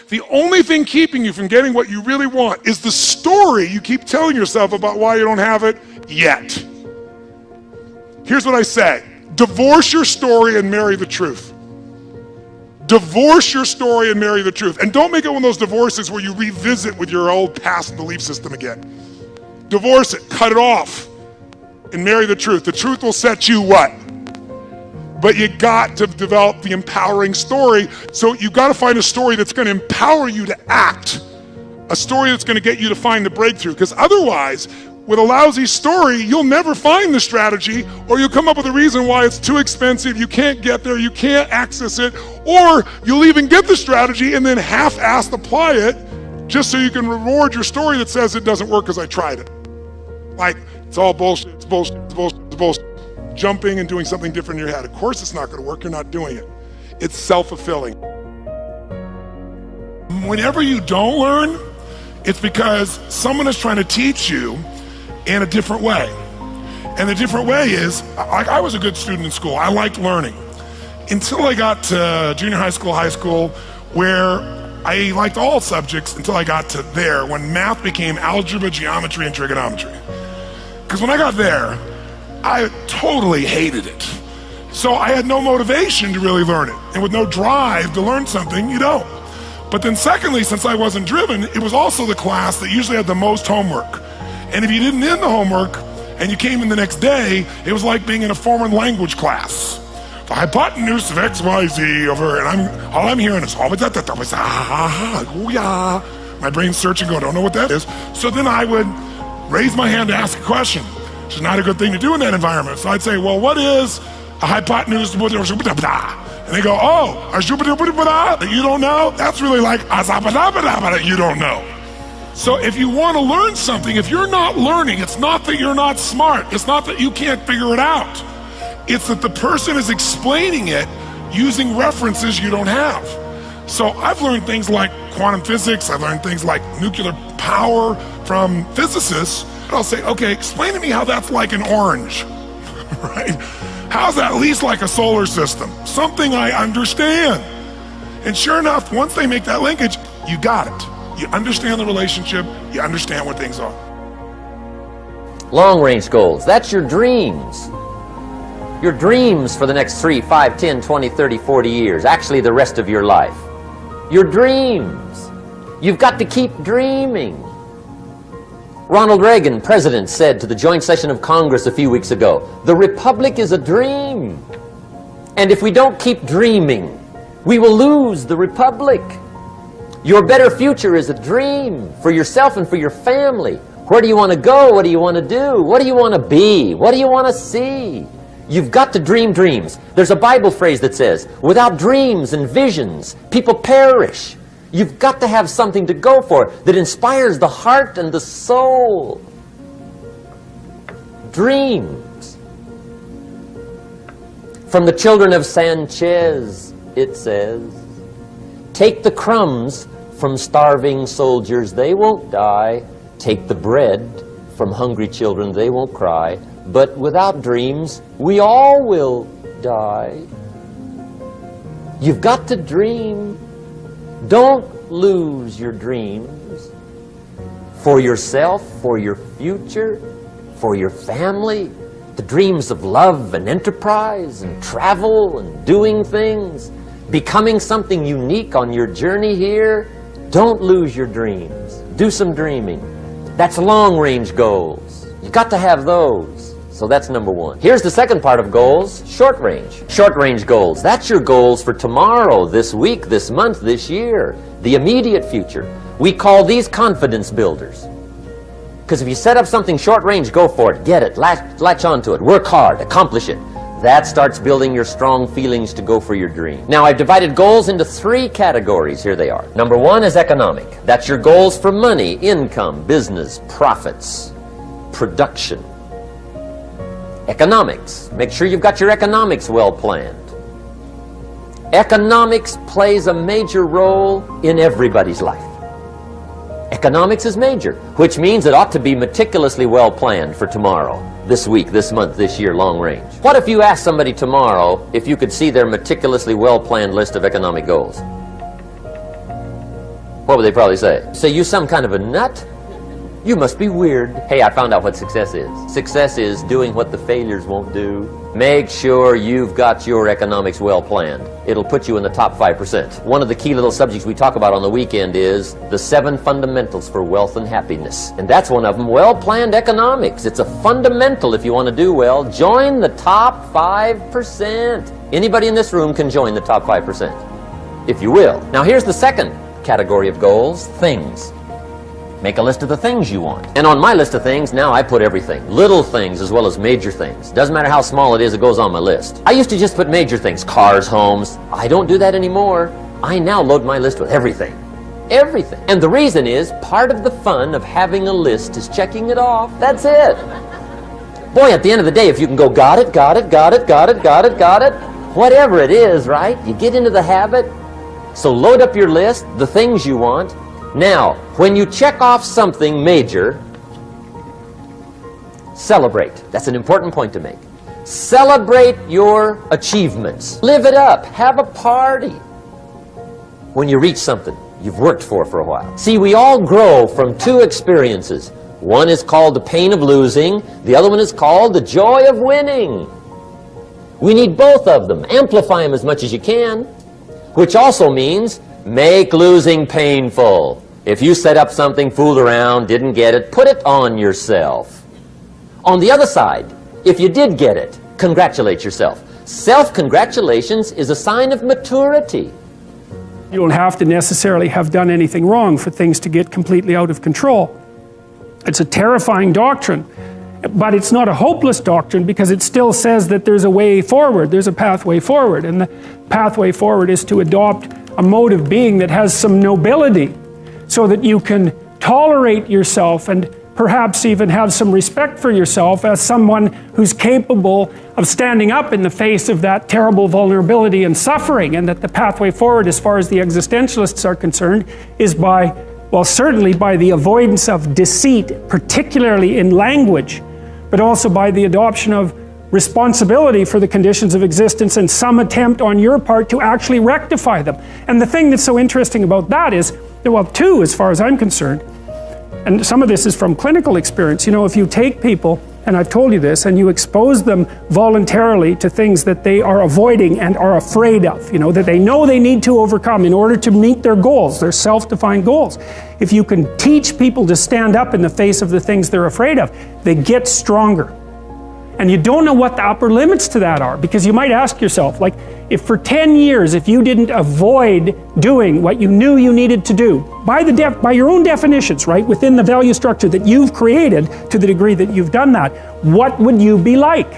The only thing keeping you from getting what you really want is the story you keep telling yourself about why you don't have it yet. Here's what I say. Divorce your story and marry the truth. Divorce your story and marry the truth. And don't make it one of those divorces where you revisit with your old past belief system again. Divorce it, cut it off, and marry the truth. The truth will set you what? But you got to develop the empowering story. So you got to find a story that's going to empower you to act. A story that's going to get you to find the breakthrough. Because otherwise, with a lousy story, you'll never find the strategy, or you'll come up with a reason why it's too expensive, you can't get there, you can't access it, or you'll even get the strategy and then half-assed apply it just so you can reward your story that says it doesn't work because I tried it. Like, it's all bullshit, it's bullshit, it's bullshit, it's bullshit. Jumping and doing something different in your head. Of course it's not going to work, you're not doing it. It's self-fulfilling. Whenever you don't learn, it's because someone is trying to teach you in a different way. And the different way is, I was a good student in school. I liked learning. Until I got to junior high school, where I liked all subjects until I got to there, when math became algebra, geometry, and trigonometry. Because when I got there, I totally hated it. So I had no motivation to really learn it. And with no drive to learn something, you don't. But then secondly, since I wasn't driven, it was also the class that usually had the most homework. And if you didn't end the homework and you came in the next day, it was like being in a foreign language class. The hypotenuse of XYZ over, and all I'm hearing is, my brain's searching, going, don't know what that is. So then I would raise my hand to ask a question, which is not a good thing to do in that environment. So I'd say, well, what is a hypotenuse? And they go, oh, that you don't know? That's really like that you don't know. So if you want to learn something, if you're not learning, it's not that you're not smart. It's not that you can't figure it out. It's that the person is explaining it using references you don't have. So I've learned things like quantum physics. I've learned things like nuclear power from physicists. I'll say, okay, explain to me how that's like an orange, right? How's that at least like a solar system? Something I understand. And sure enough, once they make that linkage, you got it. You understand the relationship, you understand what things are. Long-range goals, that's your dreams. Your dreams for the next 3, 5, 10, 20, 30, 40 years. Actually, the rest of your life. Your dreams. You've got to keep dreaming. Ronald Reagan, president, said to the joint session of Congress a few weeks ago, the Republic is a dream. And if we don't keep dreaming, we will lose the Republic. Your better future is a dream for yourself and for your family. Where do you want to go? What do you want to do? What do you want to be? What do you want to see? You've got to dream dreams. There's a Bible phrase that says, without dreams and visions, people perish. You've got to have something to go for that inspires the heart and the soul. Dreams. From the children of Sanchez, it says, take the crumbs from starving soldiers, they won't die. Take the bread from hungry children, they won't cry. But without dreams, we all will die. You've got to dream. Don't lose your dreams. For yourself, for your future, for your family. The dreams of love and enterprise and travel and doing things. Becoming something unique on your journey here. Don't lose your dreams. Do some dreaming. That's long-range goals. You've got to have those. So that's number one. Here's the second part of goals, short range. Short range goals. That's your goals for tomorrow, this week, this month, this year. The immediate future. We call these confidence builders. Because if you set up something short range, go for it. Get it. Latch onto it. Work hard. Accomplish it. That starts building your strong feelings to go for your dream. Now, I've divided goals into 3 categories. Here they are. Number 1 is economic. That's your goals for money, income, business, profits, production. Economics. Make sure you've got your economics well planned. Economics plays a major role in everybody's life. Economics is major, which means it ought to be meticulously well planned for tomorrow, this week, this month, this year, long range. What if you asked somebody tomorrow if you could see their meticulously well planned list of economic goals? What would they probably say? Say, you some kind of a nut? You must be weird. Hey, I found out what success is. Success is doing what the failures won't do. Make sure you've got your economics well planned. It'll put you in the top 5%. One of the key little subjects we talk about on the weekend is the 7 fundamentals for wealth and happiness. And that's one of them, well-planned economics. It's a fundamental if you want to do well. Join the top 5%. Anybody in this room can join the top 5%, if you will. Now here's the second category of goals, things. Make a list of the things you want. And on my list of things, now I put everything. Little things as well as major things. Doesn't matter how small it is, it goes on my list. I used to just put major things, cars, homes. I don't do that anymore. I now load my list with everything. Everything. And the reason is, part of the fun of having a list is checking it off. That's it. Boy, at the end of the day, if you can go, got it, got it, got it, got it, got it, got it, whatever it is, right? You get into the habit. So load up your list, the things you want. Now, when you check off something major, celebrate. That's an important point to make. Celebrate your achievements. Live it up. Have a party when you reach something you've worked for a while. See, we all grow from 2 experiences. One is called the pain of losing. The other one is called the joy of winning. We need both of them. Amplify them as much as you can, which also means make losing painful. If you set up something, fooled around, didn't get it, put it on yourself. On the other side, if you did get it, congratulate yourself. Self-congratulations is a sign of maturity. You don't have to necessarily have done anything wrong for things to get completely out of control. It's a terrifying doctrine, but it's not a hopeless doctrine because it still says that there's a way forward, there's a pathway forward, and the pathway forward is to adopt a mode of being that has some nobility, so that you can tolerate yourself and perhaps even have some respect for yourself as someone who's capable of standing up in the face of that terrible vulnerability and suffering, and that the pathway forward, as far as the existentialists are concerned, is by, well, certainly by the avoidance of deceit, particularly in language, but also by the adoption of responsibility for the conditions of existence and some attempt on your part to actually rectify them. And the thing that's so interesting about that is, well, 2 as far as I'm concerned, and some of this is from clinical experience. You know, if you take people, and I've told you this, and you expose them voluntarily to things that they are avoiding and are afraid of, you know, that they know they need to overcome in order to meet their goals, their self-defined goals. If you can teach people to stand up in the face of the things they're afraid of, they get stronger. And you don't know what the upper limits to that are, because you might ask yourself, like, if for 10 years, if you didn't avoid doing what you knew you needed to do, by your own definitions, right, within the value structure that you've created, to the degree that you've done that, what would you be like?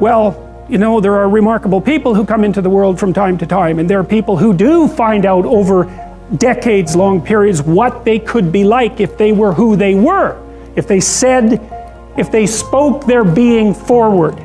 Well, you know, there are remarkable people who come into the world from time to time, and there are people who do find out over decades-long periods what they could be like if they were who they were, if they spoke their being forward.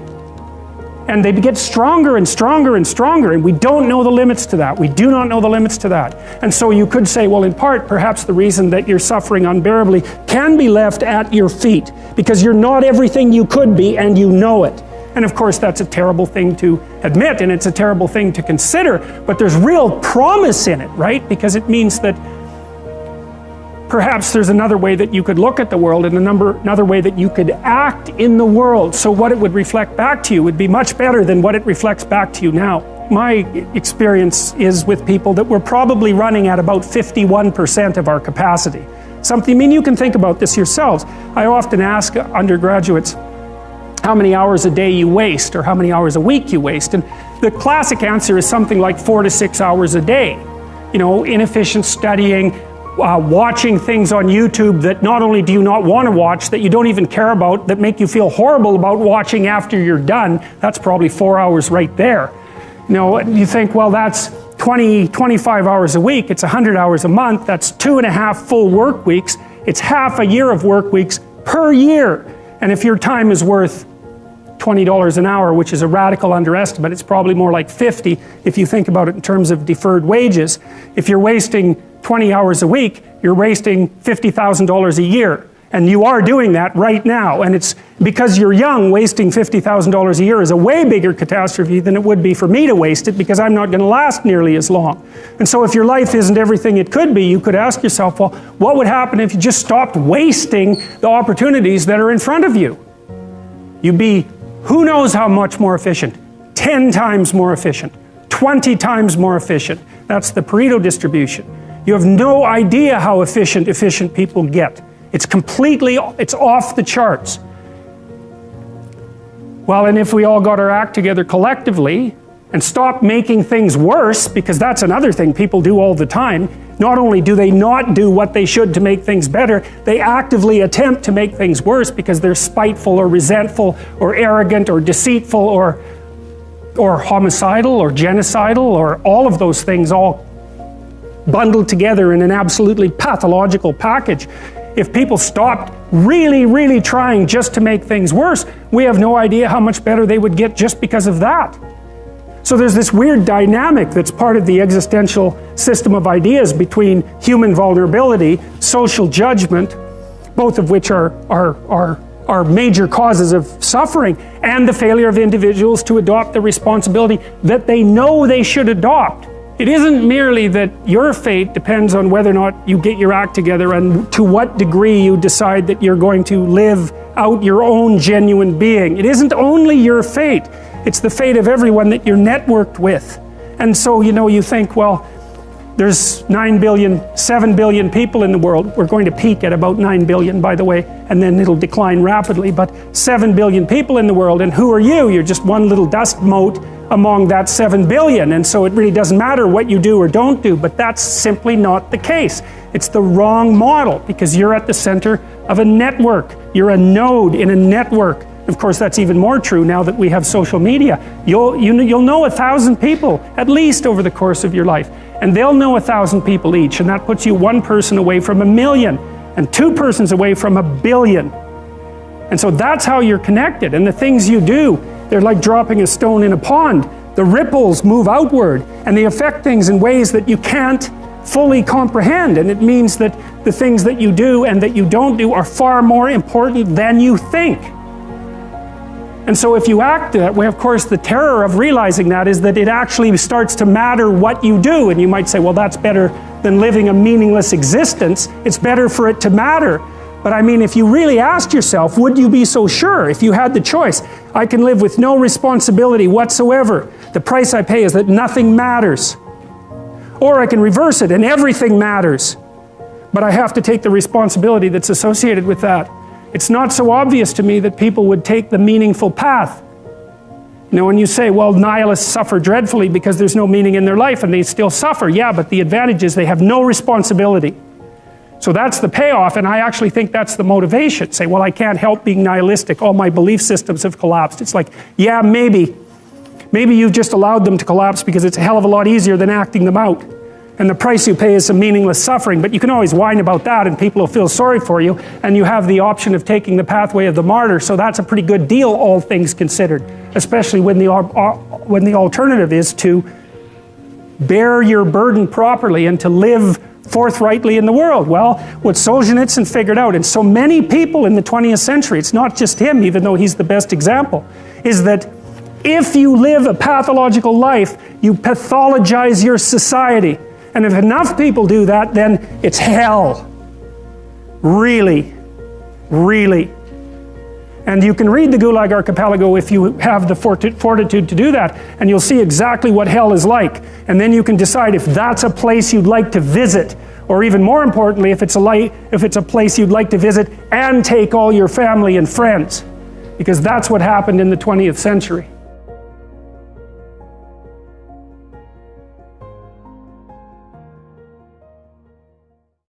And they get stronger and stronger and stronger, and we don't know the limits to that. We do not know the limits to that. And so you could say, well, in part, perhaps the reason that you're suffering unbearably can be left at your feet, because you're not everything you could be, and you know it. And of course, that's a terrible thing to admit, and it's a terrible thing to consider, but there's real promise in it, right? Because it means that perhaps there's another way that you could look at the world, and another way that you could act in the world, so what it would reflect back to you would be much better than what it reflects back to you now. My experience is with people that we're probably running at about 51% of our capacity. I mean, you can think about this yourselves. I often ask undergraduates how many hours a day you waste, or how many hours a week you waste, and the classic answer is something like 4 to 6 hours a day. You know, inefficient studying, watching things on YouTube that not only do you not want to watch, that you don't even care about, that make you feel horrible about watching after you're done. That's probably 4 hours right there. You know, you think, well, that's 25 hours a week, it's 100 hours a month, that's 2.5 full work weeks, it's half a year of work weeks per year. And if your time is worth $20 an hour, which is a radical underestimate, it's probably more like 50 if you think about it in terms of deferred wages. If you're wasting 20 hours a week, you're wasting $50,000 a year. And you are doing that right now. And it's because you're young, wasting $50,000 a year is a way bigger catastrophe than it would be for me to waste it, because I'm not going to last nearly as long. And so if your life isn't everything it could be, you could ask yourself, well, what would happen if you just stopped wasting the opportunities that are in front of you? You'd be who knows how much more efficient. 10 times more efficient. 20 times more efficient. That's the Pareto distribution. You have no idea how efficient people get. It's it's off the charts. Well, and if we all got our act together collectively and stopped making things worse, because that's another thing people do all the time, not only do they not do what they should to make things better, they actively attempt to make things worse because they're spiteful or resentful or arrogant or deceitful or homicidal or genocidal or all of those things all bundled together in an absolutely pathological package. If people stopped really trying just to make things worse, we have no idea how much better they would get just because of that. So there's this weird dynamic that's part of the existential system of ideas between human vulnerability, social judgment, both of which are major causes of suffering, and the failure of individuals to adopt the responsibility that they know they should adopt. It isn't merely that your fate depends on whether or not you get your act together and to what degree you decide that you're going to live out your own genuine being. It isn't only your fate, it's the fate of everyone that you're networked with. And so, you think, well, there's 7 billion people in the world. We're going to peak at about 9 billion, by the way, and then it'll decline rapidly, but 7 billion people in the world, and who are you? You're just one little dust mote among that 7 billion, and so it really doesn't matter what you do or don't do, but that's simply not the case. It's the wrong model, because you're at the center of a network. You're a node in a network. Of course, that's even more true now that we have social media. You'll know 1,000 people, at least over the course of your life, and they'll know 1,000 people each, and that puts you one person away from 1 million, and 2 persons away from 1 billion. And so that's how you're connected, and the things you do, they're like dropping a stone in a pond. The ripples move outward, and they affect things in ways that you can't fully comprehend, and it means that the things that you do and that you don't do are far more important than you think. And so if you act that way, of course, the terror of realizing that is that it actually starts to matter what you do, and you might say, well, that's better than living a meaningless existence. It's better for it to matter. But I mean, if you really asked yourself, would you be so sure if you had the choice? I can live with no responsibility whatsoever. The price I pay is that nothing matters. Or I can reverse it and everything matters. But I have to take the responsibility that's associated with that. It's not so obvious to me that people would take the meaningful path. When you say, well, nihilists suffer dreadfully because there's no meaning in their life and they still suffer. Yeah, but the advantage is they have no responsibility. So that's the payoff, and I actually think that's the motivation. Say, well, I can't help being nihilistic. All my belief systems have collapsed. It's like, yeah, maybe. Maybe you've just allowed them to collapse because it's a hell of a lot easier than acting them out. And the price you pay is some meaningless suffering, but you can always whine about that and people will feel sorry for you, and you have the option of taking the pathway of the martyr, so that's a pretty good deal, all things considered, especially when the alternative is to bear your burden properly and to live forthrightly in the world. Well, what Solzhenitsyn figured out, and so many people in the 20th century, it's not just him, even though he's the best example, is that if you live a pathological life, you pathologize your society. And if enough people do that, then it's hell. Really. Really. And you can read the Gulag Archipelago if you have the fortitude to do that, and you'll see exactly what hell is like. And then you can decide if that's a place you'd like to visit, or even more importantly, if it's a place you'd like to visit and take all your family and friends. Because that's what happened in the 20th century.